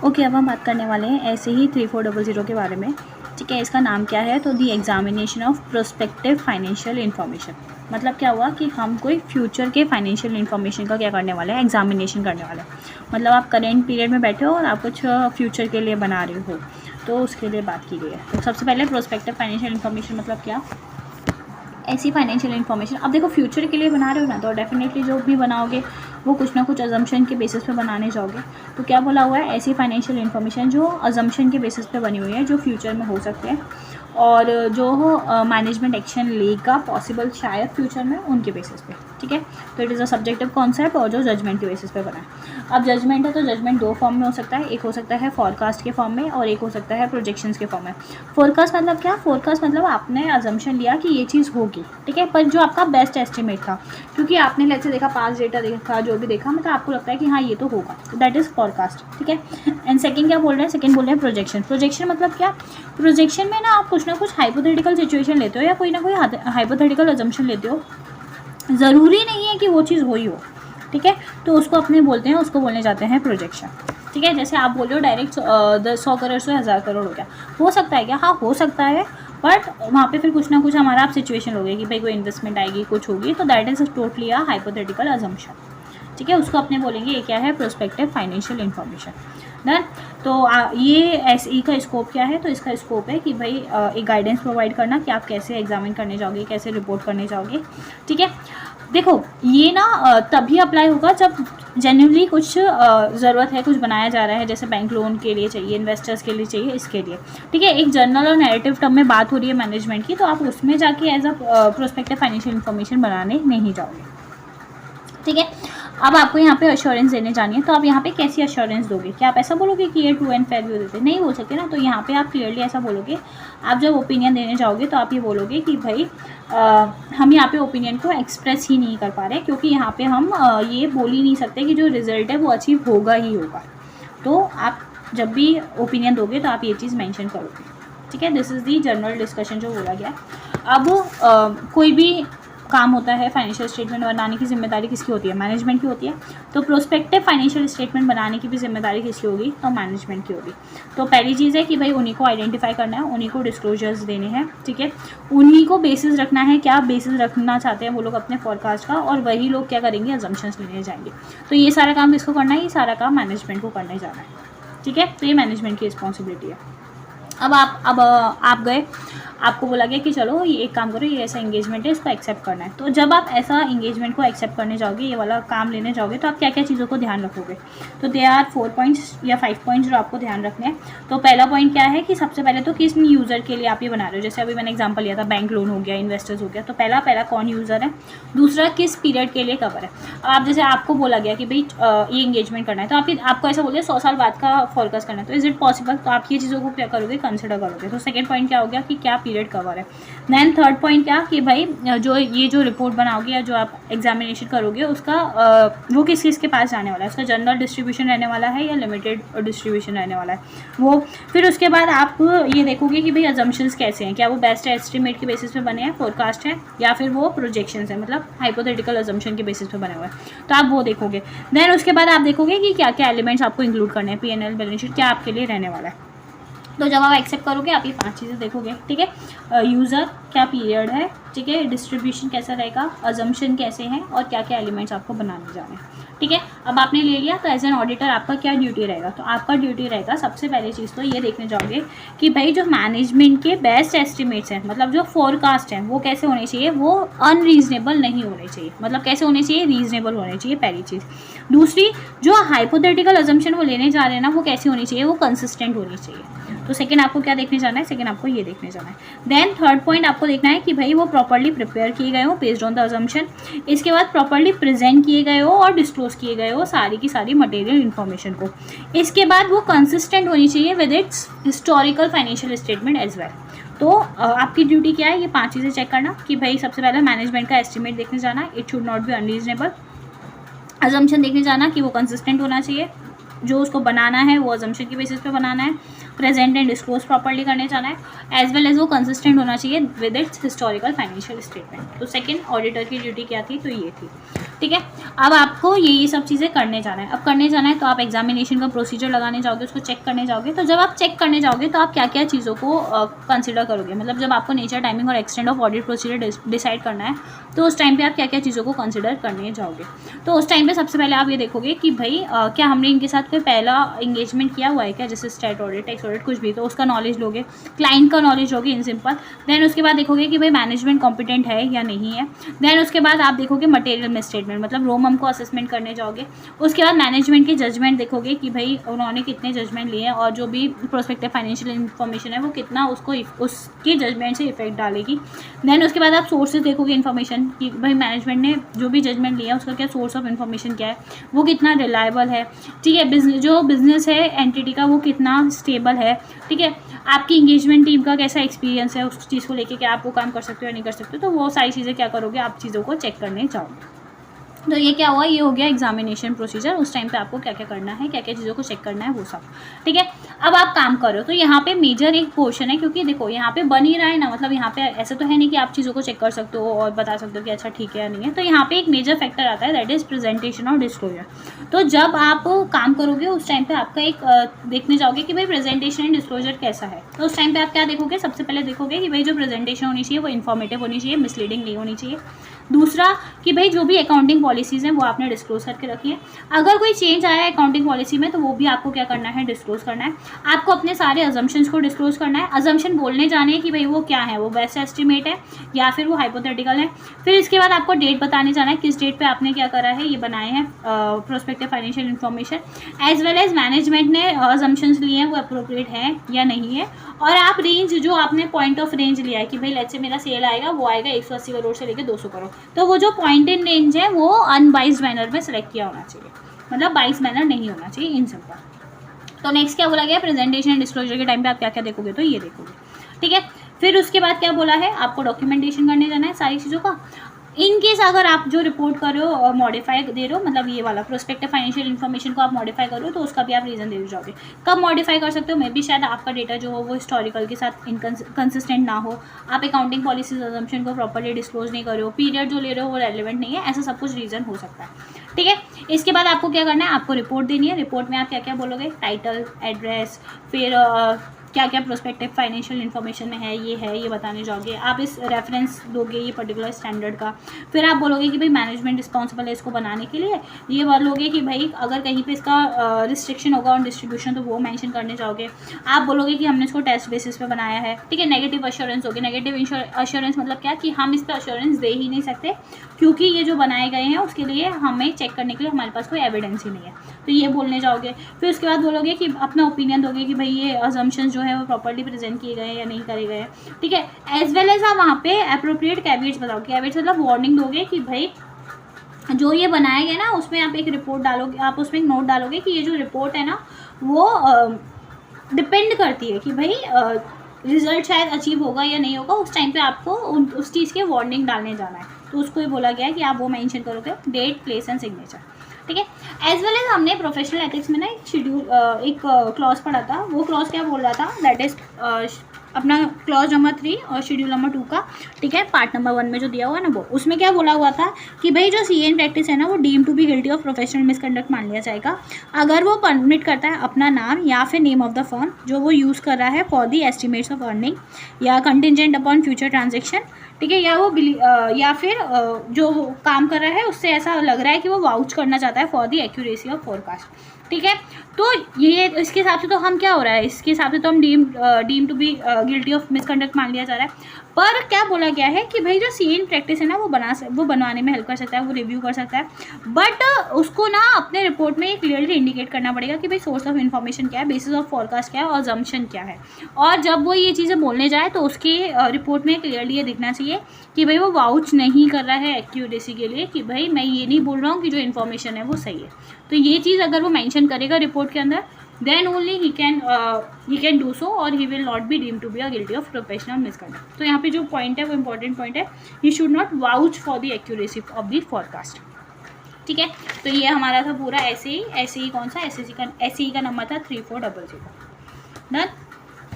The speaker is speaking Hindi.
ओके, अब हम बात करने वाले हैं ऐसे ही 3400 के बारे में। ठीक है, इसका नाम क्या है? तो दी examination of prospective financial information. मतलब क्या हुआ कि हम कोई फ्यूचर के फाइनेंशियल इन्फॉर्मेशन का क्या करने वाले हैं? एग्जामिनेशन करने वाले हैं। मतलब आप करेंट पीरियड में बैठे हो और आप कुछ फ्यूचर के लिए बना रहे हो, तो उसके लिए बात की गई है। तो सबसे पहले प्रोस्पेक्टिव फाइनेंशियल इन्फॉर्मेशन मतलब क्या? ऐसी फाइनेंशियल इन्फॉर्मेशन। अब देखो, फ्यूचर के लिए बना रहे हो ना, तो डेफिनेटली जो भी बनाओगे वो कुछ ना कुछ अजम्पशन के बेसिस पे बनाने जाओगे। तो क्या बोला हुआ है? ऐसी फाइनेंशियल इन्फॉर्मेशन जो अजम्पशन के बेसिस पे बनी हुई है, जो फ्यूचर में हो सकते हैं और जो मैनेजमेंट एक्शन लेगा पॉसिबल शायद फ्यूचर में, उनके बेसिस पे। ठीक है, तो it is a subjective concept और जो जजमेंट के बेसिस पे बना है। अब जजमेंट है तो जजमेंट दो फॉर्म में हो सकता है, एक हो सकता है फॉरकास्ट के फॉर्म में और एक हो सकता है प्रोजेक्शंस के फॉर्म में। फोरकास्ट मतलब क्या? फोरकास्ट मतलब आपने अजम्पशन लिया कि ये चीज़ होगी, ठीक है, पर जो आपका बेस्ट एस्टिमेट था, क्योंकि आपने लेट्स से देखा, पास डेटा देखा, जो भी देखा, मतलब आपको लगता है कि हाँ ये तो होगा, तो दैट इज़ फॉरकास्ट। ठीक है, एंड सेकंड क्या बोल रहे हैं? सेकंड बोल रहे हैं प्रोजेक्शन। प्रोजेक्शन मतलब क्या? प्रोजेक्शन में ना आप कुछ ना कुछ हाइपोथेटिकल सिचुएशन लेते हो या कोई ना कोई हाइपोथेटिकल अजम्पशन लेते हो, ज़रूरी नहीं है कि वो चीज़ हुई हो। ठीक है, तो उसको अपने बोलते हैं, उसको बोलने जाते हैं प्रोजेक्शन। ठीक है, जैसे आप बोल रहे हो डायरेक्ट 100 करोड़ से 1000 करोड़ हो गया, हो सकता है क्या? हाँ हो सकता है, बट वहाँ पे फिर कुछ ना कुछ हमारा आप सिचुएशन लोगे कि भाई कोई इन्वेस्टमेंट आएगी, कुछ होगी, तो that is totally a hypothetical assumption. ठीक है, उसको अपने बोलेंगे ये क्या है? Prospective financial information. डन। तो ये एसई का स्कोप क्या है? तो इसका स्कोप है कि भाई एक गाइडेंस प्रोवाइड करना कि आप कैसे एग्जामिन करने जाओगे, कैसे रिपोर्ट करने जाओगे। ठीक है, देखो ये ना तभी अप्लाई होगा जब जेन्युइनली कुछ ज़रूरत है, कुछ बनाया जा रहा है, जैसे बैंक लोन के लिए चाहिए, इन्वेस्टर्स के लिए चाहिए, इसके लिए। ठीक है, एक जनरल और नैरेटिव टर्म में बात हो रही है मैनेजमेंट की, तो आप उसमें जाके as a prospective financial information बनाने नहीं जाओगे। ठीक है, अब आपको यहाँ पे अश्योरेंस देने जानी है, तो आप यहाँ पे कैसी अश्योरेंस दोगे? क्या आप ऐसा बोलोगे कि ये ट्रू एंड फेयर व्यू देते? नहीं बोल सकते ना, तो यहाँ पे आप क्लियरली ऐसा बोलोगे। आप जब ओपिनियन देने जाओगे तो आप ये बोलोगे कि भाई हम यहाँ पे ओपिनियन को एक्सप्रेस ही नहीं कर पा रहे, क्योंकि यहाँ पे हम ये बोल ही नहीं सकते कि जो रिजल्ट है वो अचीव होगा ही होगा। तो आप जब भी ओपिनियन दोगे तो आप ये चीज़ मैंशन करोगे। ठीक है, this is the general discussion जो बोला गया। अब कोई भी काम होता है, फाइनेंशियल स्टेटमेंट बनाने की जिम्मेदारी किसकी होती है? मैनेजमेंट की होती है। तो प्रोस्पेक्टिव फाइनेंशियल स्टेटमेंट बनाने की भी जिम्मेदारी किसकी होगी? तो मैनेजमेंट की होगी। तो पहली चीज़ है कि भाई उन्हीं को आइडेंटिफाई करना है, उन्हीं को डिस्क्लोजर्स देने हैं। ठीक है, उन्हीं को बेसिस रखना है, क्या बेसिस रखना चाहते हैं वो लोग अपने फॉरकास्ट का, और वही लोग क्या करेंगे? अजम्पशंस लेने जाएंगे। तो ये सारा काम किसको करना है? ये सारा काम मैनेजमेंट को करने जाना है। ठीक है, तो ये मैनेजमेंट की रिस्पॉन्सिबिलिटी है। अब आप गए, आपको बोला गया कि चलो ये एक काम करो, ये ऐसा इंगेजमेंट है, इसको एक्सेप्ट करना है। तो जब आप ऐसा इंगेजमेंट को एक्सेप्ट करने जाओगे, ये वाला काम लेने जाओगे, तो आप क्या क्या चीज़ों को ध्यान रखोगे? तो दे आर 4 पॉइंट्स या 5 पॉइंट्स जो आपको ध्यान रखने हैं। तो पहला पॉइंट क्या है कि सबसे पहले तो किस यूज़र के लिए आप ये बना रहे हो? जैसे अभी मैंने एग्जाम्पल लिया था, बैंक लोन हो गया, इन्वेस्टर्स हो गया, तो पहला कौन यूज़र है, दूसरा किस पीरियड के लिए कवर है। अब आप जैसे आपको बोला गया कि भाई ये इंगेजमेंट करना है, तो आपको ऐसा बोलिए 100 साल बाद का फोरकास्ट करना है, तो इज़ इट पॉसिबल? तो आप ये चीज़ों को क्या करोगे? कंसिडर करोगे। तो सेकंड पॉइंट क्या हो गया कि क्या पीरियड कवर है। देन थर्ड पॉइंट क्या कि भाई जो रिपोर्ट बनाओगे या जो आप एग्जामिनेशन करोगे उसका वो किस किस के पास जाने वाला है, उसका जनरल डिस्ट्रीब्यूशन रहने वाला है या लिमिटेड डिस्ट्रीब्यूशन रहने वाला है वो। फिर उसके बाद आप ये देखोगे कि भाई अजम्पशंस कैसे हैं, क्या वो बेस्ट एस्टिमेट के बेसिस पे बने हैं, फोरकास्ट है, या फिर वो प्रोजेक्शंस है, मतलब हाइपोथेटिकल अजम्पशन के बेसिस पे बने हुए हैं, तो आप वो देखोगे। देन उसके बाद आप देखोगे कि क्या क्या एलिमेंट्स आपको इंक्लूड करने हैं, P&L बैलेंस शीट क्या आपके लिए रहने वाला है। तो जब आप एक्सेप्ट करोगे आप ये 5 चीज़ें देखोगे। ठीक है, यूज़र, क्या पीरियड है, ठीक है, डिस्ट्रीब्यूशन कैसा रहेगा, अजम्पशन कैसे हैं, और क्या क्या एलिमेंट्स आपको बनाने जाने हैं। ठीक है, अब आपने ले लिया, तो एज एन ऑडिटर आपका क्या ड्यूटी रहेगा? तो आपका ड्यूटी रहेगा सबसे पहली चीज़ तो ये देखने जाओगे कि भाई जो मैनेजमेंट के बेस्ट एस्टिमेट्स हैं, मतलब जो फोरकास्ट हैं, वो कैसे होने चाहिए? वो अनरीजनेबल नहीं होने चाहिए। मतलब कैसे होने चाहिए? रीजनेबल होने चाहिए, पहली चीज़। दूसरी, जो हाइपोथेटिकल अजम्पशन वो लेने जा रहे हैं ना, वो कैसी होनी चाहिए? वो कंसिस्टेंट होनी चाहिए। तो सेकंड आपको क्या देखने जाना है? सेकंड आपको ये देखने जाना है। देन थर्ड पॉइंट आपको देखना है कि भाई वो प्रॉपर्ली प्रिपेयर किए गए हो बेस्ड ऑन द अजम्पशन। इसके बाद प्रॉपर्ली प्रेजेंट किए गए हो और डिस्क्लोज किए गए हो सारी की सारी मटेरियल इन्फॉर्मेशन को। इसके बाद वो कंसिस्टेंट होनी चाहिए with its historical financial statement as well. तो आपकी ड्यूटी क्या है? ये 5 चीज़ें चेक करना कि भाई सबसे पहले मैनेजमेंट का एस्टिमेट देखने जाना, it should not be unreasonable. Assumption देखने जाना कि वो कंसिस्टेंट होना चाहिए, जो उसको बनाना है वो अजम्पशन के बेसिस पे बनाना है। प्रेजेंट एंड डिस्क्लोज प्रॉपर्ली करने जाना है, एज वेल एज वो कंसिस्टेंट होना चाहिए with its historical financial statement. तो सेकंड ऑडिटर की ड्यूटी क्या थी? तो ये थी। ठीक है। अब आपको ये सब चीज़ें करने जाना है। अब करने जाना है तो आप एग्जामिनेशन का प्रोसीजर लगाने जाओगे, उसको चेक करने जाओगे। तो जब आप चेक करने जाओगे तो आप क्या क्या चीज़ों को कंसिडर करोगे, मतलब जब आपको नेचर, टाइमिंग और extend of audit procedure decide करना है तो उस टाइम पे आप क्या क्या चीज़ों को कंसिडर करने जाओगे। तो उस टाइम पे सबसे पहले आप ये देखोगे कि भाई क्या हमने इनके साथ कोई पहला इंगेजमेंट किया हुआ है क्या, जैसे स्टेट ऑडिट, टैक्स ऑडिट, कुछ भी, तो उसका नॉलेज लोगे, क्लाइंट का नॉलेज लोगे इन सिंपल। देन उसके बाद देखोगे कि भाई मैनेजमेंट कॉम्पिटेंट है या नहीं है। देन उसके बाद आप देखोगे मटेरियल मिसस्टेटमेंट, मतलब रोमम को असेसमेंट करने जाओगे। उसके बाद मैनेजमेंट के जजमेंट देखोगे कि भाई उन्होंने कितने जजमेंट लिए हैं और जो भी प्रोस्पेक्टिव फाइनेंशियल इन्फॉर्मेशन है वो कितना उसको उसके जजमेंट से इफेक्ट डालेगी। देन उसके बाद आप सोर्सेज देखोगे इन्फॉर्मेशन कि भाई मैनेजमेंट ने जो भी जजमेंट लिया है उसका क्या सोर्स ऑफ इन्फॉर्मेशन क्या है, वो कितना रिलायबल है। ठीक है, जो बिजनेस है एंटिटी का वो कितना स्टेबल है। ठीक है, आपकी इंगेजमेंट टीम का कैसा एक्सपीरियंस है उस चीज़ को लेके, कि आप वो काम कर सकते हो या नहीं कर सकते हो। तो वो सारी चीज़ें क्या करोगे, आप चीज़ों को चेक करने जाओगे। तो ये क्या हुआ, ये हो गया एग्जामिनेशन प्रोसीजर। उस टाइम पे आपको क्या क्या करना है, क्या क्या चीज़ों को चेक करना है, वो सब। ठीक है, अब आप काम करो। तो यहाँ पे मेजर एक पोर्शन है, क्योंकि देखो यहाँ पे बन ही रहा है ना, मतलब यहाँ पे ऐसे तो है नहीं कि आप चीज़ों को चेक कर सकते हो और बता सकते हो कि अच्छा ठीक है या नहीं है। तो यहाँ पे एक मेजर फैक्टर आता है, दैट इज़ प्रेजेंटेशन और डिस्क्लोजर। तो जब आप काम करोगे उस टाइम पे आपका एक देखने जाओगे कि भाई प्रेजेंटेशन एंड डिस्क्लोजर कैसा है। तो उस टाइम पे आप क्या देखोगे, सबसे पहले देखोगे कि भाई जो प्रेजेंटेशन होनी चाहिए वो इन्फॉर्मेटिव होनी चाहिए, मिसलीडिंग नहीं होनी चाहिए। दूसरा कि भाई जो भी अकाउंटिंग पॉलिसीज़ हैं वो आपने डिस्क्लोज करके रखी है। अगर कोई चेंज आया है अकाउंटिंग पॉलिसी में तो वो भी आपको क्या करना है, डिस्क्लोज करना है। आपको अपने सारे अजम्पशंस को डिस्क्लोज करना है। अजम्पशन बोलने जाने हैं कि भाई वो क्या है, वो बेस्ट एस्टिमेट है या फिर वो हाइपोथेटिकल है। फिर इसके बाद आपको डेट बताने जाना है, किस डेट पे आपने क्या करा है, ये बनाए हैं prospective financial information, as well as management ने अजम्पशंस लिए हैं वो अप्रोप्रिएट है या नहीं है। और आप रेंज, जो आपने पॉइंट ऑफ रेंज लिया है कि भाई लेट्स से मेरा सेल आएगा, वो आएगा 180 करोड़ से लेकर 200 करोड़, तो वो जो पॉइंट इन रेंज है वो अनबाइज्ड मैनर में सेलेक्ट किया होना चाहिए, मतलब बाइज्ड मैनर नहीं होना चाहिए इन सब का। तो नेक्स्ट क्या बोला गया, प्रेजेंटेशन एंड डिस्क्लोजर के टाइम पे आप क्या क्या देखोगे, तो ये देखोगे। ठीक है, फिर उसके बाद क्या बोला है, आपको डॉक्यूमेंटेशन करने जाना है सारी चीज़ों का। इन केस अगर आप जो रिपोर्ट कर रहे हो मॉडिफाई दे रहे हो, मतलब ये वाला प्रोस्पेक्टिव फाइनेंशियल इन्फॉर्मेशन को आप मॉडिफाई करो तो उसका भी आप रीज़न दे जाओगे। कब मॉडिफाई कर सकते हो, मे बी शायद आपका डेटा जो हो वो हिस्टोरिकल के साथ कंसिस्टेंट ना हो, आप अकाउंटिंग पॉलिसीज अजम्पशन को प्रॉपर्ली डिस्क्लोज नहीं कर रहे हो, पीरियड जो ले रहे हो वो रेलिवेंट नहीं है, ऐसा सब कुछ रीज़न हो सकता है। ठीक है, इसके बाद आपको क्या करना है, आपको रिपोर्ट देनी है। रिपोर्ट में आप क्या क्या बोलोगे, टाइटल, एड्रेस, फिर क्या क्या प्रोस्पेक्टिव फाइनेंशियल इन्फॉर्मेशन में है ये बताने जाओगे। आप इस रेफरेंस दोगे ये पर्टिकुलर स्टैंडर्ड का। फिर आप बोलोगे कि भाई मैनेजमेंट रिस्पॉन्सिबल है इसको बनाने के लिए, ये बोलोगे कि भाई अगर कहीं पे इसका रिस्ट्रिक्शन होगा ऑन डिस्ट्रीब्यूशन तो वो मेंशन करने जाओगे। आप बोलोगे कि हमने इसको टेस्ट बेसिस पे बनाया है। ठीक है, नेगेटिव अश्योरेंस होगी। नेगेटिव अश्योरेंस मतलब क्या, कि हम इस पर अश्योरेंस दे ही नहीं सकते क्योंकि ये जो बनाए गए हैं उसके लिए हमें चेक करने के लिए हमारे पास कोई एविडेंस ही नहीं है, तो ये बोलने जाओगे। फिर उसके बाद बोलोगे कि अपना ओपिनियन दोगे कि भाई ये अजम्पशंस जो है वो प्रॉपर्ली प्रेजेंट किए गए हैं या नहीं करे गए। ठीक है, एज वेल एज आप वहाँ पे अप्रोप्रिएट कैविएट्स बताओगे। कैविएट्स मतलब वार्निंग दोगे कि भाई जो ये बनाया गया ना उसमें आप एक रिपोर्ट डालोगे, आप उसमें एक नोट डालोगे कि ये जो रिपोर्ट है ना वो डिपेंड करती है कि भाई रिजल्ट शायद अचीव होगा या नहीं होगा। उस टाइम पे आपको उस चीज़ के वार्निंग डालने जाना है, तो उसको ही बोला गया है कि आप वो मेंशन करोगे, डेट, प्लेस एंड सिग्नेचर। ठीक है, एज वेल एज हमने प्रोफेशनल एथिक्स में ना एक शेड्यूल एक क्लॉज पढ़ा था। वो क्लॉज क्या बोल रहा था, दैट इज अपना क्लॉज नंबर 3 और शेड्यूल नंबर 2 का। ठीक है, पार्ट नंबर 1 में जो दिया हुआ है ना वो, उसमें क्या बोला हुआ था कि भाई जो सीए इन प्रैक्टिस है ना वो deem to be guilty of professional misconduct मान लिया जाएगा अगर वो परमिट करता है अपना नाम या फिर नेम ऑफ द फर्म जो वो यूज़ कर रहा है for the estimates of earning या कंटिजेंट अपॉन फ्यूचर ट्रांजेक्शन। ठीक है, या वो या फिर जो काम कर रहा है उससे ऐसा लग रहा है कि वो वाउच करना चाहता है for the accuracy of forecast. ठीक है, तो ये इसके हिसाब से तो हम क्या हो रहा है, इसके हिसाब से तो हम deem to be guilty of misconduct मान लिया जा रहा है। पर क्या बोला गया है कि भाई जो सीए इन प्रैक्टिस है ना वो बनवाने में हेल्प कर सकता है, वो रिव्यू कर सकता है, बट उसको ना अपने रिपोर्ट में क्लियरली इंडिकेट करना पड़ेगा कि भाई सोर्स ऑफ इन्फॉर्मेशन क्या है, बेसिस ऑफ फॉरकास्ट क्या है और अजम्पशन क्या है। और जब वो ये चीज़ें बोलने जाए तो उसके रिपोर्ट में क्लियरली ये दिखना चाहिए कि भाई वो वाउच नहीं कर रहा है एक्यूरेसी के लिए, कि भाई मैं ये नहीं बोल रहा हूँ कि जो इन्फॉर्मेशन है वो सही है। तो ये चीज़ अगर वो मेंशन करेगा रिपोर्ट के अंदर then only he can do so or he will not be deemed to be a guilty of professional misconduct। तो यहाँ पे जो पॉइंट है वो इम्पॉर्टेंट पॉइंट है, he should not vouch for the accuracy of the forecast। ठीक है, तो ये हमारा था पूरा ऐसे ही कौन सा SEC का नंबर था 3400 डन।